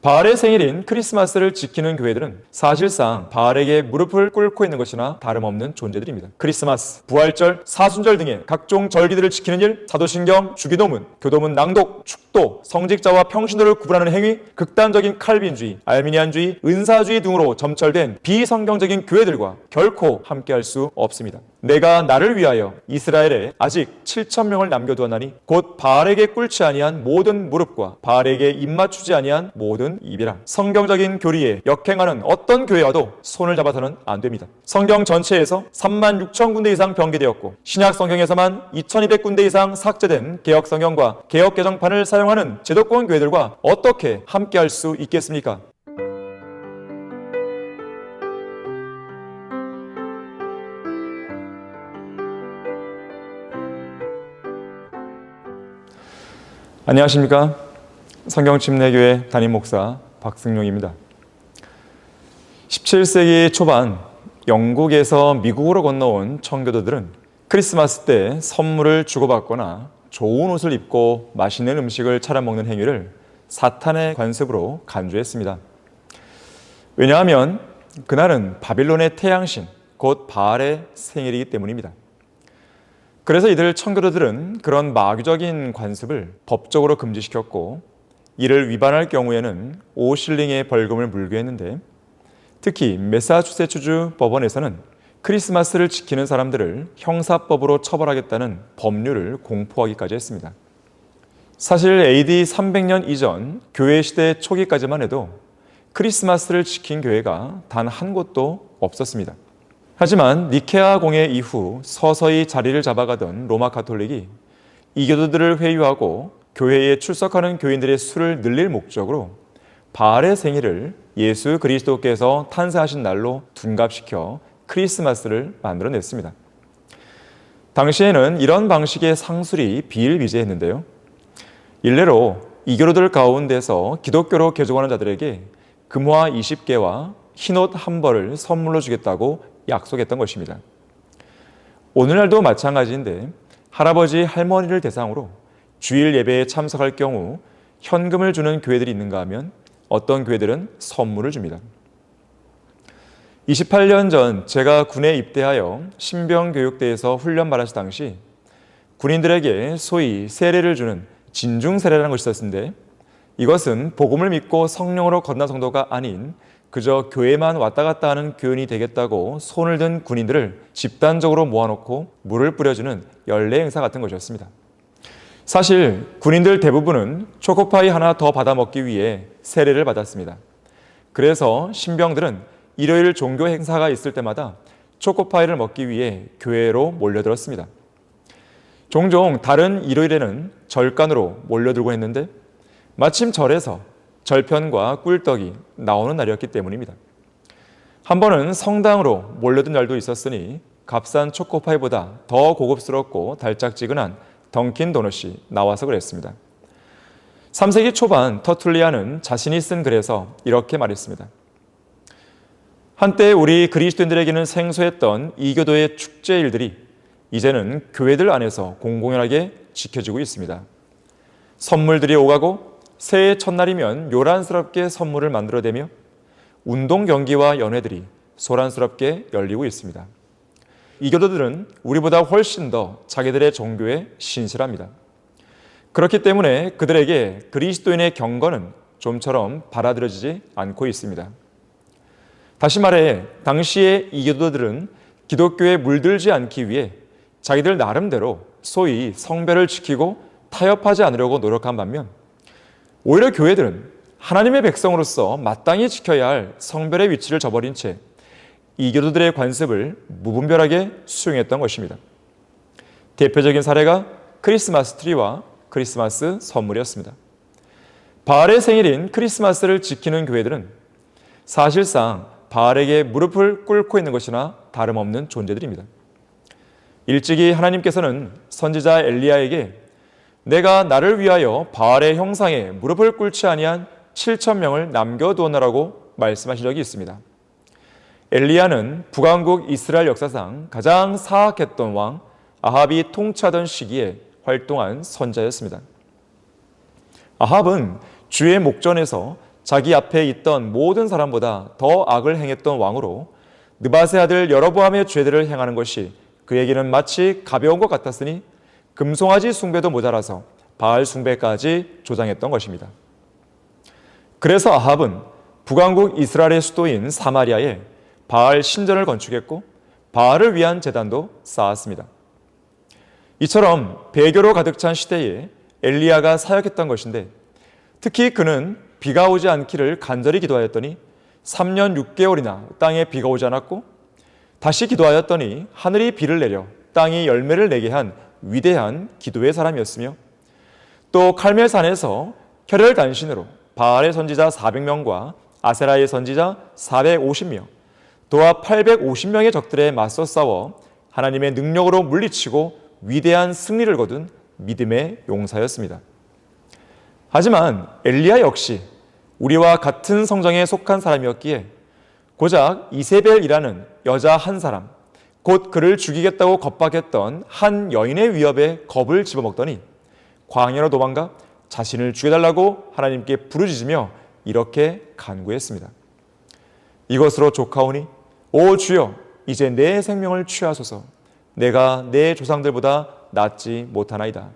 바알의 생일인 크리스마스를 지키는 교회들은 사실상 바알에게 무릎을 꿇고 있는 것이나 다름없는 존재들입니다. 크리스마스, 부활절, 사순절 등의 각종 절기들을 지키는 일, 사도신경, 주기도문, 교도문 낭독, 축도, 성직자와 평신도를 구분하는 행위, 극단적인 칼빈주의, 알미니안주의, 은사주의 등으로 점철된 비성경적인 교회들과 결코 함께할 수 없습니다. 내가 나를 위하여 이스라엘에 아직 7,000명을 남겨두었나니 곧 바알에게 꿇지 아니한 모든 무릎과 바알에게 입맞추지 아니한 모든 입이라. 성경적인 교리에 역행하는 어떤 교회와도 손을 잡아서는 안 됩니다. 성경 전체에서 36,000군데 이상 변개되었고 신약 성경에서만 2,200군데 이상 삭제된 개혁 성경과 개혁 개정판을 사용하는 제도권 교회들과 어떻게 함께할 수 있겠습니까? 안녕하십니까? 성경침례교회 담임 목사 박승용입니다. 17세기 초반 영국에서 미국으로 건너온 청교도들은 크리스마스 때 선물을 주고받거나 좋은 옷을 입고 맛있는 음식을 차려 먹는 행위를 사탄의 관습으로 간주했습니다. 왜냐하면 그날은 바빌론의 태양신, 곧 바알의 생일이기 때문입니다. 그래서 이들 청교도들은 그런 마귀적인 관습을 법적으로 금지시켰고 이를 위반할 경우에는 5실링의 벌금을 물게 했는데 특히 매사추세츠주 법원에서는 크리스마스를 지키는 사람들을 형사법으로 처벌하겠다는 법률을 공포하기까지 했습니다. 사실 AD 300년 이전 교회 시대 초기까지만 해도 크리스마스를 지킨 교회가 단 한 곳도 없었습니다. 하지만 니케아 공회 이후 서서히 자리를 잡아가던 로마 가톨릭이 이교도들을 회유하고 교회에 출석하는 교인들의 수를 늘릴 목적으로 바알의 생일을 예수 그리스도께서 탄생하신 날로 둔갑시켜 크리스마스를 만들어냈습니다. 당시에는 이런 방식의 상술이 비일비재했는데요. 일례로 이교도들 가운데서 기독교로 개종하는 자들에게 금화 20개와 흰옷 한 벌을 선물로 주겠다고 약속했던 것입니다. 오늘날도 마찬가지인데 할아버지, 할머니를 대상으로 주일 예배에 참석할 경우 현금을 주는 교회들이 있는가 하면 어떤 교회들은 선물을 줍니다. 28년 전 제가 군에 입대하여 신병교육대에서 훈련 받았을 당시 군인들에게 소위 세례를 주는 진중세례라는 것이 있었는데 이것은 복음을 믿고 성령으로 거듭난 성도가 아닌 그저 교회만 왔다 갔다 하는 교인이 되겠다고 손을 든 군인들을 집단적으로 모아놓고 물을 뿌려주는 연례 행사 같은 것이었습니다. 사실 군인들 대부분은 초코파이 하나 더 받아 먹기 위해 세례를 받았습니다. 그래서 신병들은 일요일 종교 행사가 있을 때마다 초코파이를 먹기 위해 교회로 몰려들었습니다. 종종 다른 일요일에는 절간으로 몰려들곤 했는데 마침 절에서 절편과 꿀떡이 나오는 날이었기 때문입니다. 한 번은 성당으로 몰려든 날도 있었으니 값싼 초코파이보다 더 고급스럽고 달짝지근한 던킨 도넛이 나와서 그랬습니다. 3세기 초반 터툴리안은 자신이 쓴 글에서 이렇게 말했습니다. 한때 우리 그리스도인들에게는 생소했던 이교도의 축제일들이 이제는 교회들 안에서 공공연하게 지켜지고 있습니다. 선물들이 오가고 새해 첫날이면 요란스럽게 선물을 만들어대며 운동 경기와 연회들이 소란스럽게 열리고 있습니다. 이교도들은 우리보다 훨씬 더 자기들의 종교에 신실합니다. 그렇기 때문에 그들에게 그리스도인의 경건은 좀처럼 받아들여지지 않고 있습니다. 다시 말해 당시의 이교도들은 기독교에 물들지 않기 위해 자기들 나름대로 소위 성배를 지키고 타협하지 않으려고 노력한 반면 오히려 교회들은 하나님의 백성으로서 마땅히 지켜야 할 성별의 위치를 저버린 채 이교도들의 관습을 무분별하게 수용했던 것입니다. 대표적인 사례가 크리스마스 트리와 크리스마스 선물이었습니다. 바알의 생일인 크리스마스를 지키는 교회들은 사실상 바알에게 무릎을 꿇고 있는 것이나 다름없는 존재들입니다. 일찍이 하나님께서는 선지자 엘리야에게 내가 나를 위하여 바알의 형상에 무릎을 꿇지 아니한 7,000명을 남겨두었노라고 말씀하신 적이 있습니다. 엘리야는 북왕국 이스라엘 역사상 가장 사악했던 왕 아합이 통치하던 시기에 활동한 선자였습니다. 아합은 주의 목전에서 자기 앞에 있던 모든 사람보다 더 악을 행했던 왕으로 느밧의 아들 여로보암의 죄들을 행하는 것이 그에게는 마치 가벼운 것 같았으니 금송아지 숭배도 모자라서 바알 숭배까지 조장했던 것입니다. 그래서 아합은 북왕국 이스라엘의 수도인 사마리아에 바알 신전을 건축했고 바알을 위한 제단도 쌓았습니다. 이처럼 배교로 가득 찬 시대에 엘리야가 사역했던 것인데, 특히 그는 비가 오지 않기를 간절히 기도하였더니 3년 6개월이나 땅에 비가 오지 않았고, 다시 기도하였더니 하늘이 비를 내려 땅이 열매를 내게 한 위대한 기도의 사람이었으며, 또 칼멜산에서 혈혈단신으로 바알의 선지자 400명과 아세라의 선지자 450명, 또한 850명의 적들에 맞서 싸워 하나님의 능력으로 물리치고 위대한 승리를 거둔 믿음의 용사였습니다. 하지만 엘리야 역시 우리와 같은 성정에 속한 사람이었기에 고작 이세벨이라는 여자 한 사람, 곧 그를 죽이겠다고 겁박했던 한 여인의 위협에 겁을 집어먹더니 광야로 도망가 자신을 죽여달라고 하나님께 부르짖으며 이렇게 간구했습니다. 이것으로 족하오니 오 주여, 이제 내 생명을 취하소서. 내가 내 조상들보다 낫지 못하나이다.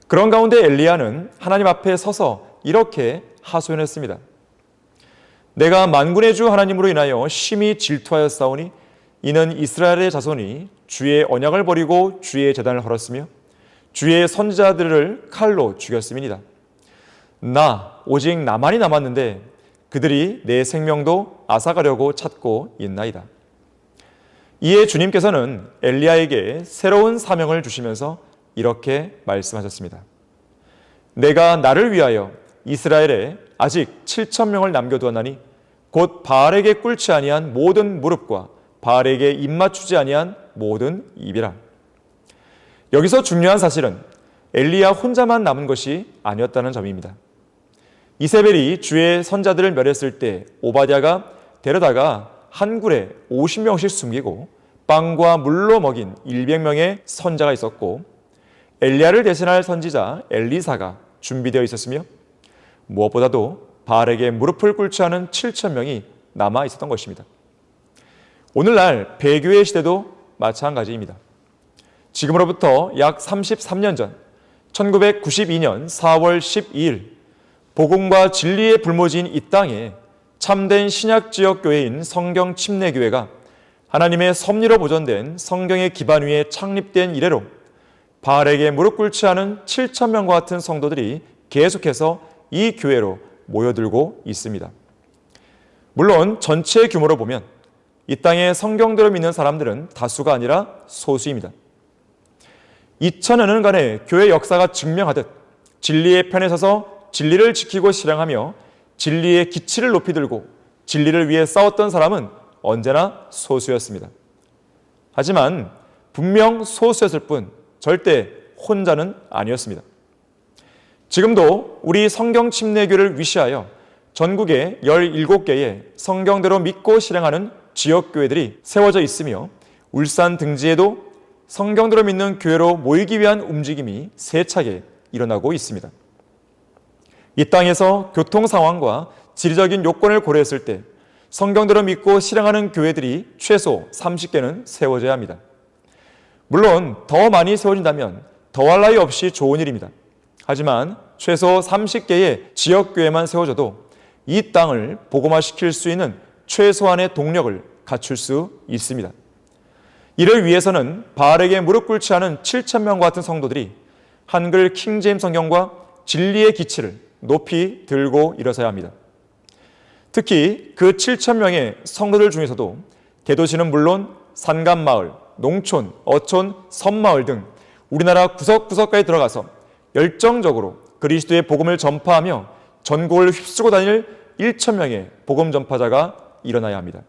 그런 가운데 엘리야는 하나님 앞에 서서 이렇게 하소연했습니다. 내가 만군의 주 하나님으로 인하여 심히 질투하였사오니 이는 이스라엘의 자손이 주의 언약을 버리고 주의 제단을 헐었으며 주의 선지자들을 칼로 죽였음이니이다. 나 오직 나만이 남았는데 그들이 내 생명도 앗아가려고 찾고 있나이다. 이에 주님께서는 엘리야에게 새로운 사명을 주시면서 이렇게 말씀하셨습니다. 내가 나를 위하여 이스라엘에 아직 7,000명을 남겨두었나니 곧 바알에게 꿇지 아니한 모든 무릎과 바알에게 입맞추지 아니한 모든 입이라. 여기서 중요한 사실은 엘리야 혼자만 남은 것이 아니었다는 점입니다. 이세벨이 주의 선자들을 멸했을 때 오바댜가 데려다가 한 굴에 50명씩 숨기고 빵과 물로 먹인 100명의 선자가 있었고, 엘리야를 대신할 선지자 엘리사가 준비되어 있었으며, 무엇보다도 바알에게 무릎을 꿇지 않은 7,000명이 남아 있었던 것입니다. 오늘날 배교의 시대도 마찬가지입니다. 지금으로부터 약 33년 전 1992년 4월 12일 복음과 진리의 불모지인 이 땅에 참된 신약지역교회인 성경침례교회가 하나님의 섭리로 보존된 성경의 기반 위에 창립된 이래로 바알에게 무릎 꿇지 않은 7,000명과 같은 성도들이 계속해서 이 교회로 모여들고 있습니다. 물론 전체 규모로 보면 이 땅에 성경대로 믿는 사람들은 다수가 아니라 소수입니다. 2000여 년간의 교회 역사가 증명하듯 진리의 편에 서서 진리를 지키고 실행하며 진리의 기치를 높이 들고 진리를 위해 싸웠던 사람은 언제나 소수였습니다. 하지만 분명 소수였을 뿐 절대 혼자는 아니었습니다. 지금도 우리 성경침례교를 위시하여 전국에 17개의 성경대로 믿고 실행하는 지역교회들이 세워져 있으며, 울산 등지에도 성경대로 믿는 교회로 모이기 위한 움직임이 세차게 일어나고 있습니다. 이 땅에서 교통 상황과 지리적인 요건을 고려했을 때 성경대로 믿고 실행하는 교회들이 최소 30개는 세워져야 합니다. 물론 더 많이 세워진다면 더할 나위 없이 좋은 일입니다. 하지만 최소 30개의 지역교회만 세워져도 이 땅을 복음화시킬 수 있는 최소한의 동력을 갖출 수 있습니다. 이를 위해서는 바알에게 무릎 꿇지 않은 7,000명과 같은 성도들이 한글 킹제임스 성경과 진리의 기치를 높이 들고 일어서야 합니다. 특히 그 7,000명의 성도들 중에서도 대도시는 물론 산간마을, 농촌, 어촌, 섬마을 등 우리나라 구석구석까지 들어가서 열정적으로 그리스도의 복음을 전파하며 전국을 휩쓰고 다닐 1,000명의 복음 전파자가 일어나야 합니다.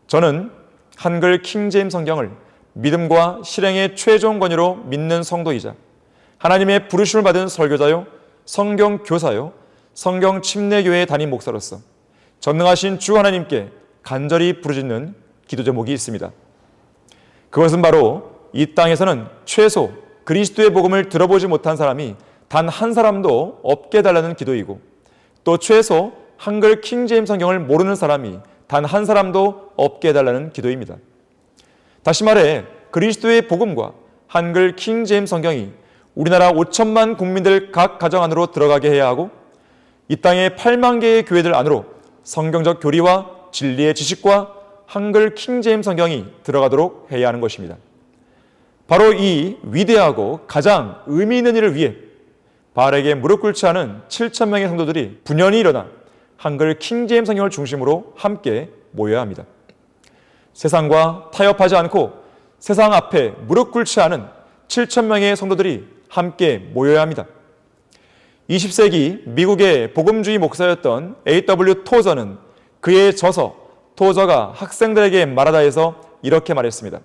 저는 한글 킹제임스 성경을 믿음과 실행의 최종 권위로 믿는 성도이자 하나님의 부르심을 받은 설교자요, 성경 교사요, 성경 침례교회의 담임 목사로서 전능하신 주 하나님께 간절히 부르짖는 기도 제목이 있습니다. 그것은 바로 이 땅에서는 최소 그리스도의 복음을 들어보지 못한 사람이 단 한 사람도 없게 해달라는 기도이고, 또 최소 한글 킹제임스 성경을 모르는 사람이 단 한 사람도 없게 해달라는 기도입니다. 다시 말해 그리스도의 복음과 한글 킹제임스 성경이 우리나라 5천만 국민들 각 가정 안으로 들어가게 해야 하고 이 땅의 8만 개의 교회들 안으로 성경적 교리와 진리의 지식과 한글 킹제임스 성경이 들어가도록 해야 하는 것입니다. 바로 이 위대하고 가장 의미 있는 일을 위해 바알에게 무릎 꿇지 않은 7천 명의 성도들이 분연히 일어나 한글 킹제임스 성경을 중심으로 함께 모여야 합니다. 세상과 타협하지 않고 세상 앞에 무릎 꿇지 않은 7천 명의 성도들이 함께 모여야 합니다. 20세기 미국의 복음주의 목사였던 A.W. 토저는 그의 저서 토저가 학생들에게 말하다 해서 이렇게 말했습니다.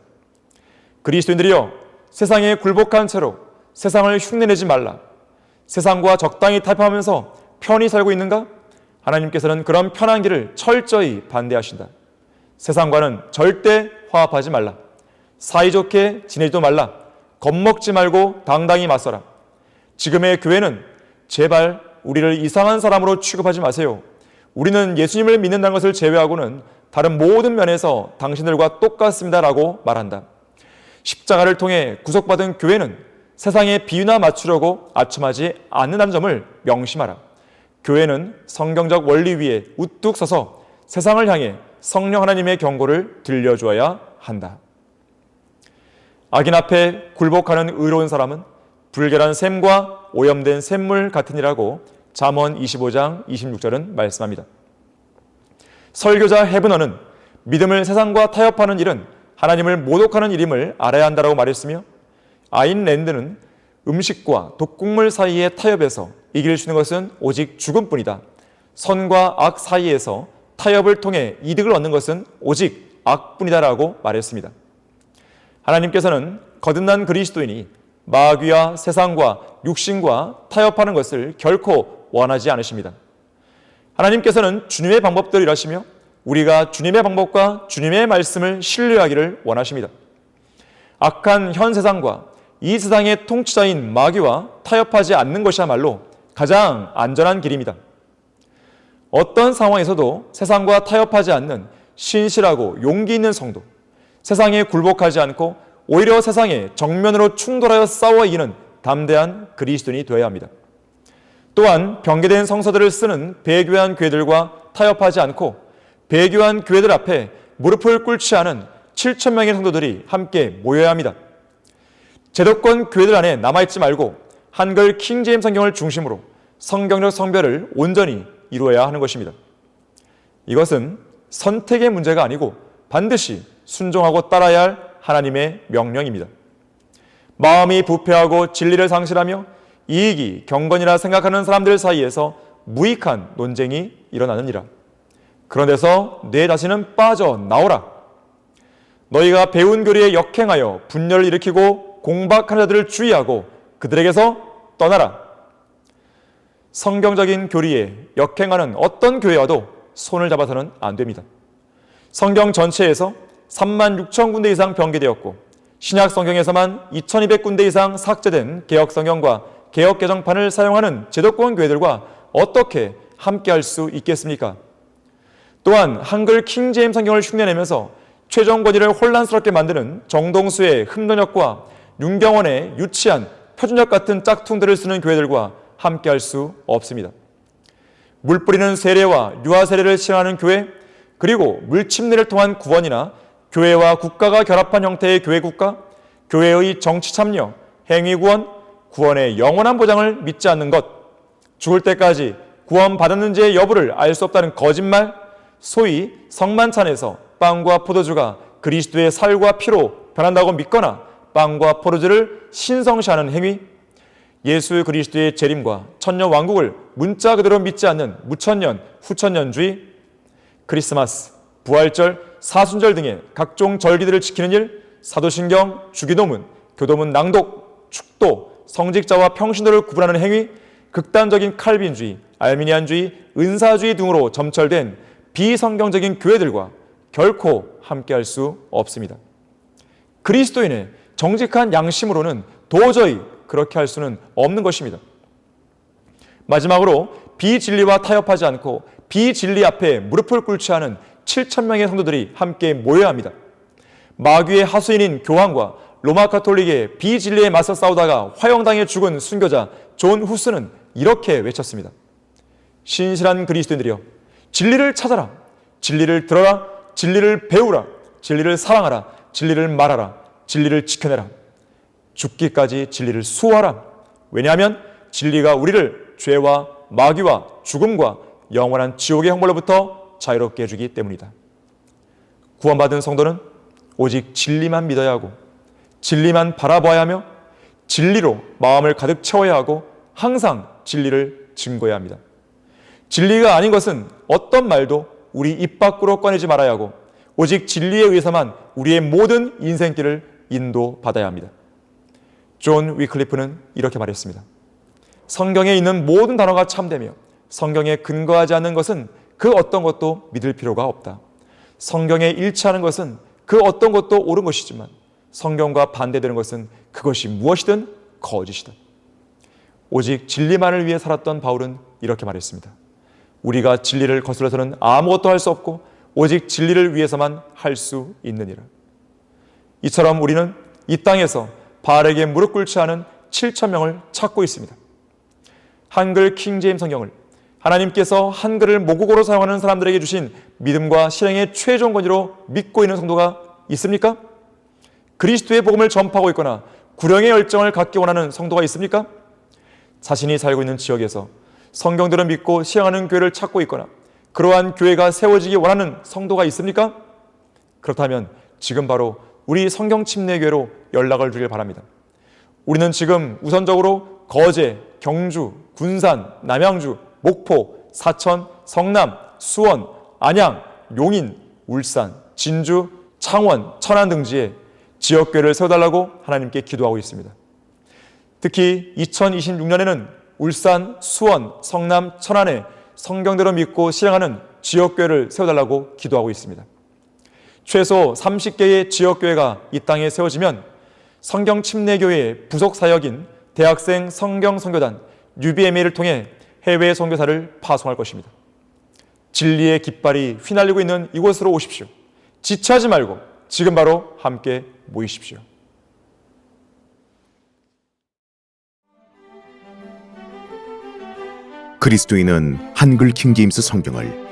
그리스도인들이여, 세상에 굴복한 채로 세상을 흉내내지 말라. 세상과 적당히 타협하면서 편히 살고 있는가? 하나님께서는 그런 편한 길을 철저히 반대하신다. 세상과는 절대 화합하지 말라. 사이좋게 지내지도 말라. 겁먹지 말고 당당히 맞서라. 지금의 교회는 제발 우리를 이상한 사람으로 취급하지 마세요. 우리는 예수님을 믿는다는 것을 제외하고는 다른 모든 면에서 당신들과 똑같습니다라고 말한다. 십자가를 통해 구속받은 교회는 세상의 비유나 맞추려고 아첨하지 않는다는 점을 명심하라. 교회는 성경적 원리 위에 우뚝 서서 세상을 향해 성령 하나님의 경고를 들려주어야 한다. 악인 앞에 굴복하는 의로운 사람은 불결한 샘과 오염된 샘물 같으니라고 잠언 25장 26절은 말씀합니다. 설교자 헤브너는 믿음을 세상과 타협하는 일은 하나님을 모독하는 일임을 알아야 한다고 말했으며, 아인랜드는 음식과 독국물 사이의 타협에서 이길 수 있는 것은 오직 죽음뿐이다. 선과 악 사이에서 타협을 통해 이득을 얻는 것은 오직 악뿐이다라고 말했습니다. 하나님께서는 거듭난 그리스도인이 마귀와 세상과 육신과 타협하는 것을 결코 원하지 않으십니다. 하나님께서는 주님의 방법대로 일하시며 우리가 주님의 방법과 주님의 말씀을 신뢰하기를 원하십니다. 악한 현 세상과 이 세상의 통치자인 마귀와 타협하지 않는 것이야말로 가장 안전한 길입니다. 어떤 상황에서도 세상과 타협하지 않는 신실하고 용기 있는 성도, 세상에 굴복하지 않고 오히려 세상에 정면으로 충돌하여 싸워 이기는 담대한 그리스도인이 되어야 합니다. 또한 병개된 성서들을 쓰는 배교한 교회들과 타협하지 않고 배교한 교회들 앞에 무릎을 꿇지 않은 7천 명의 성도들이 함께 모여야 합니다. 제도권 교회들 안에 남아있지 말고 한글 킹제임스 성경을 중심으로 성경적 성별을 온전히 이루어야 하는 것입니다. 이것은 선택의 문제가 아니고 반드시 순종하고 따라야 할 하나님의 명령입니다. 마음이 부패하고 진리를 상실하며 이익이 경건이라 생각하는 사람들 사이에서 무익한 논쟁이 일어나느니라. 그런 데서 내 자신은 빠져나오라. 너희가 배운 교리에 역행하여 분열을 일으키고 공박하는 자들을 주의하고 그들에게서 떠나라. 성경적인 교리에 역행하는 어떤 교회와도 손을 잡아서는 안 됩니다. 성경 전체에서 3만 6천 군데 이상 변개되었고 신약 성경에서만 2200군데 이상 삭제된 개혁 성경과 개혁 개정판을 사용하는 제도권 교회들과 어떻게 함께할 수 있겠습니까? 또한 한글 킹제임스 성경을 흉내내면서 최종 권위를 혼란스럽게 만드는 정동수의 흠don역과 윤경원의 유치한 표준역 같은 짝퉁들을 쓰는 교회들과 함께할 수 없습니다. 물 뿌리는 세례와 유아 세례를 실현하는 교회, 그리고 물침례를 통한 구원이나 교회와 국가가 결합한 형태의 교회 국가, 교회의 정치 참여, 행위 구원, 구원의 영원한 보장을 믿지 않는 것, 죽을 때까지 구원받았는지의 여부를 알 수 없다는 거짓말, 소위 성만찬에서 빵과 포도주가 그리스도의 살과 피로 변한다고 믿거나 빵과 포도주를 신성시하는 행위, 예수 그리스도의 재림과 천년 왕국을 문자 그대로 믿지 않는 무천년, 후천년주의, 크리스마스, 부활절, 사순절 등의 각종 절기들을 지키는 일, 사도신경, 주기도문, 교도문 낭독, 축도, 성직자와 평신도를 구분하는 행위, 극단적인 칼빈주의, 알미니안주의, 은사주의 등으로 점철된 비성경적인 교회들과 결코 함께할 수 없습니다. 그리스도인의 정직한 양심으로는 도저히 그렇게 할 수는 없는 것입니다. 마지막으로 비진리와 타협하지 않고 비진리 앞에 무릎을 꿇지 않은 7,000명의 성도들이 함께 모여야 합니다. 마귀의 하수인인 교황과 로마 가톨릭의 비진리에 맞서 싸우다가 화형당해 죽은 순교자 존 후스는 이렇게 외쳤습니다. 신실한 그리스도인들이여, 진리를 찾아라, 진리를 들어라, 진리를 배우라, 진리를 사랑하라, 진리를 말하라, 진리를 지켜내라. 죽기까지 진리를 수호하라. 왜냐하면 진리가 우리를 죄와 마귀와 죽음과 영원한 지옥의 형벌로부터 자유롭게 해주기 때문이다. 구원받은 성도는 오직 진리만 믿어야 하고 진리만 바라봐야 하며 진리로 마음을 가득 채워야 하고 항상 진리를 증거해야 합니다. 진리가 아닌 것은 어떤 말도 우리 입 밖으로 꺼내지 말아야 하고 오직 진리에 의해서만 우리의 모든 인생길을 인도받아야 합니다. 존 위클리프는 이렇게 말했습니다. 성경에 있는 모든 단어가 참되며 성경에 근거하지 않는 것은 그 어떤 것도 믿을 필요가 없다. 성경에 일치하는 것은 그 어떤 것도 옳은 것이지만 성경과 반대되는 것은 그것이 무엇이든 거짓이다. 오직 진리만을 위해 살았던 바울은 이렇게 말했습니다. 우리가 진리를 거슬러서는 아무것도 할 수 없고 오직 진리를 위해서만 할 수 있느니라. 이처럼 우리는 이 땅에서 바알에게 무릎 꿇지 않은 7,000명을 찾고 있습니다. 한글 킹제임스 성경을 하나님께서 한글을 모국어로 사용하는 사람들에게 주신 믿음과 실행의 최종 권위로 믿고 있는 성도가 있습니까? 그리스도의 복음을 전파하고 있거나 구령의 열정을 갖기 원하는 성도가 있습니까? 자신이 살고 있는 지역에서 성경들을 믿고 실행하는 교회를 찾고 있거나 그러한 교회가 세워지기 원하는 성도가 있습니까? 그렇다면 지금 바로 우리 성경침례교회로 연락을 주길 바랍니다. 우리는 지금 우선적으로 거제, 경주, 군산, 남양주, 목포, 사천, 성남, 수원, 안양, 용인, 울산, 진주, 창원, 천안 등지에 지역교회를 세워달라고 하나님께 기도하고 있습니다. 특히 2026년에는 울산, 수원, 성남, 천안에 성경대로 믿고 실행하는 지역교회를 세워달라고 기도하고 있습니다. 최소 30개의 지역교회가 이 땅에 세워지면 성경침례교회의 부속사역인 대학생 성경선교단 UBMA를 통해 해외 선교사를 파송할 것입니다. 진리의 깃발이 휘날리고 있는 이곳으로 오십시오. 지체하지 말고 지금 바로 함께 모이십시오. 그리스도인은 한글 킹제임스 성경을